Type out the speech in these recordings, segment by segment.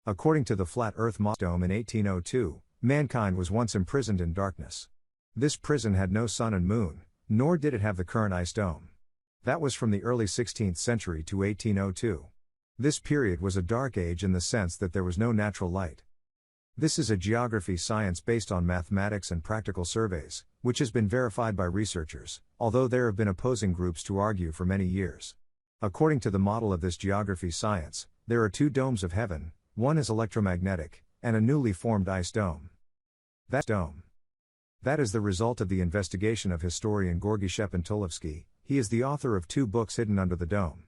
According to the Flat Earth Dome in 1802, mankind was once imprisoned in darkness. This prison had no sun and moon, nor did it have the current ice dome. That was from the early 16th century to 1802. This period was a dark age in the sense that there was no natural light. This is a geography science based on mathematics and practical surveys, which has been verified by researchers, although there have been opposing groups to argue for many years. According to the model of this geography science, there are two domes of heaven, one is electromagnetic, and a newly formed ice dome. That is the result of the investigation of historian Gorgi Shepentulevski. He is the author of 2 books hidden under the dome.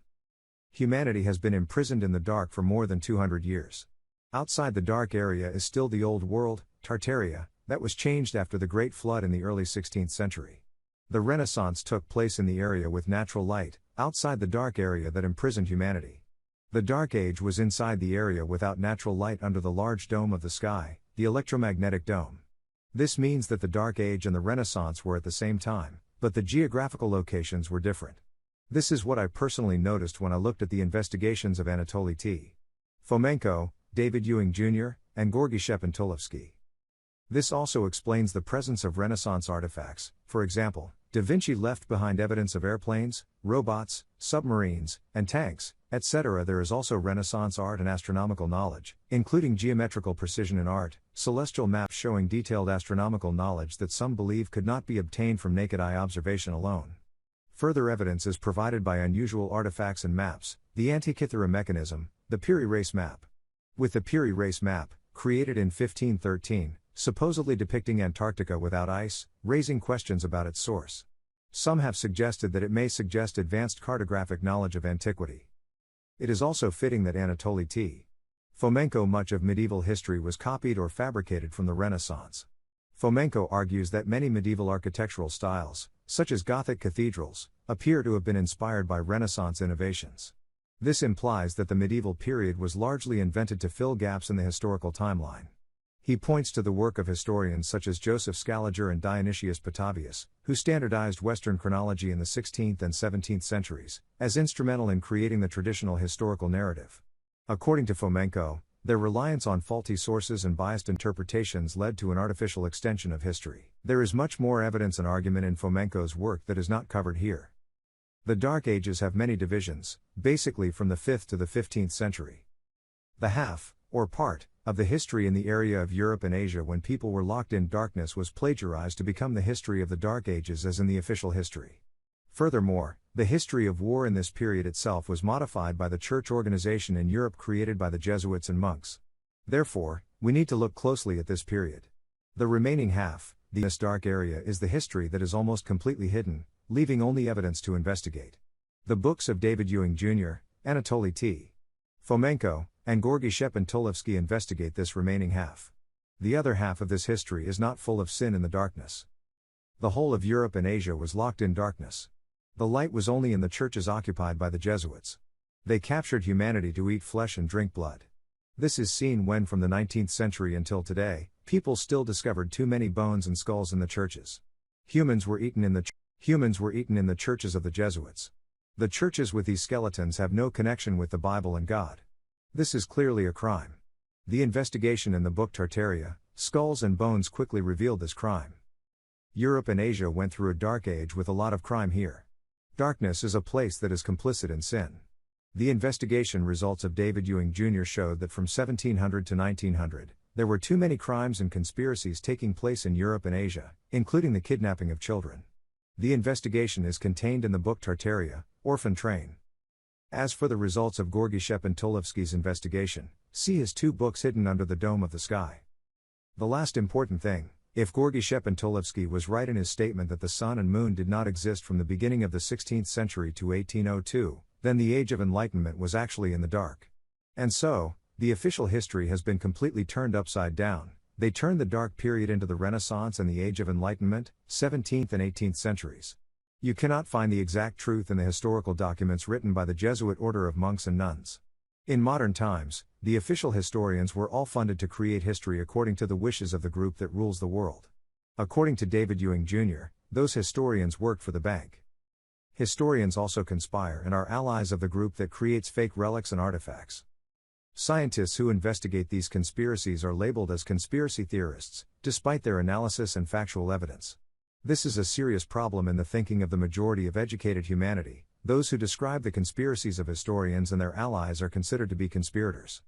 Humanity has been imprisoned in the dark for more than 200 years. Outside the dark area is still the old world, Tartaria, that was changed after the Great Flood in the early 16th century. The Renaissance took place in the area with natural light, outside the dark area that imprisoned humanity. The Dark Age was inside the area without natural light under the large dome of the sky, the electromagnetic dome. This means that the Dark Age and the Renaissance were at the same time, but the geographical locations were different. This is what I personally noticed when I looked at the investigations of Anatoly T. Fomenko, David Ewing Jr., and Gorgi Shepentulevski. This also explains the presence of Renaissance artifacts. For example, Da Vinci left behind evidence of airplanes, robots, submarines, and tanks, etc. There is also Renaissance art and astronomical knowledge, including geometrical precision in art, celestial maps showing detailed astronomical knowledge that some believe could not be obtained from naked eye observation alone. Further evidence is provided by unusual artifacts and maps, the Antikythera mechanism, the Piri race map. With the Piri race map, created in 1513, supposedly depicting Antarctica without ice, raising questions about its source. Some have suggested that it may suggest advanced cartographic knowledge of antiquity. It is also fitting that Anatoly T. Fomenko much of medieval history was copied or fabricated from the Renaissance. Fomenko argues that many medieval architectural styles, such as Gothic cathedrals, appear to have been inspired by Renaissance innovations. This implies that the medieval period was largely invented to fill gaps in the historical timeline. He points to the work of historians such as Joseph Scaliger and Dionysius Petavius, who standardized Western chronology in the 16th and 17th centuries, as instrumental in creating the traditional historical narrative. According to Fomenko, their reliance on faulty sources and biased interpretations led to an artificial extension of history. There is much more evidence and argument in Fomenko's work that is not covered here. The Dark Ages have many divisions, basically from the 5th to the 15th century. The half, or part, of the history in the area of Europe and Asia when people were locked in darkness was plagiarized to become the history of the Dark Ages as in the official history. Furthermore, the history of war in this period itself was modified by the church organization in Europe created by the Jesuits and monks. Therefore, we need to look closely at this period. The remaining half, this dark area, is the history that is almost completely hidden, leaving only evidence to investigate. The books of David Ewing Jr., Anatoly T. Fomenko, and Gorgi Shepentulevski investigate this remaining half. The other half of this history is not full of sin in the darkness. The whole of Europe and Asia was locked in darkness. The light was only in the churches occupied by the Jesuits. They captured humanity to eat flesh and drink blood. This is seen when from the 19th century until today, people still discovered too many bones and skulls in the churches. Humans were eaten in the churches of the Jesuits. The churches with these skeletons have no connection with the Bible and God. This is clearly a crime. The investigation in the book Tartaria, Skulls and Bones quickly revealed this crime. Europe and Asia went through a dark age with a lot of crime here. Darkness is a place that is complicit in sin. The investigation results of David Ewing Jr. showed that from 1700 to 1900, there were too many crimes and conspiracies taking place in Europe and Asia, including the kidnapping of children. The investigation is contained in the book Tartaria, Orphan Train. As for the results of Gorgi Shepentulevski's investigation, see his 2 books hidden under the dome of the sky. The last important thing, if Gorgi Shepentulevski was right in his statement that the sun and moon did not exist from the beginning of the 16th century to 1802, then the Age of Enlightenment was actually in the dark. And so, the official history has been completely turned upside down. They turned the dark period into the Renaissance and the Age of Enlightenment, 17th and 18th centuries. You cannot find the exact truth in the historical documents written by the Jesuit order of monks and nuns. In modern times, the official historians were all funded to create history according to the wishes of the group that rules the world. According to David Ewing Jr., those historians worked for the bank. Historians also conspire and are allies of the group that creates fake relics and artifacts. Scientists who investigate these conspiracies are labeled as conspiracy theorists, despite their analysis and factual evidence. This is a serious problem in the thinking of the majority of educated humanity. Those who describe the conspiracies of historians and their allies are considered to be conspirators.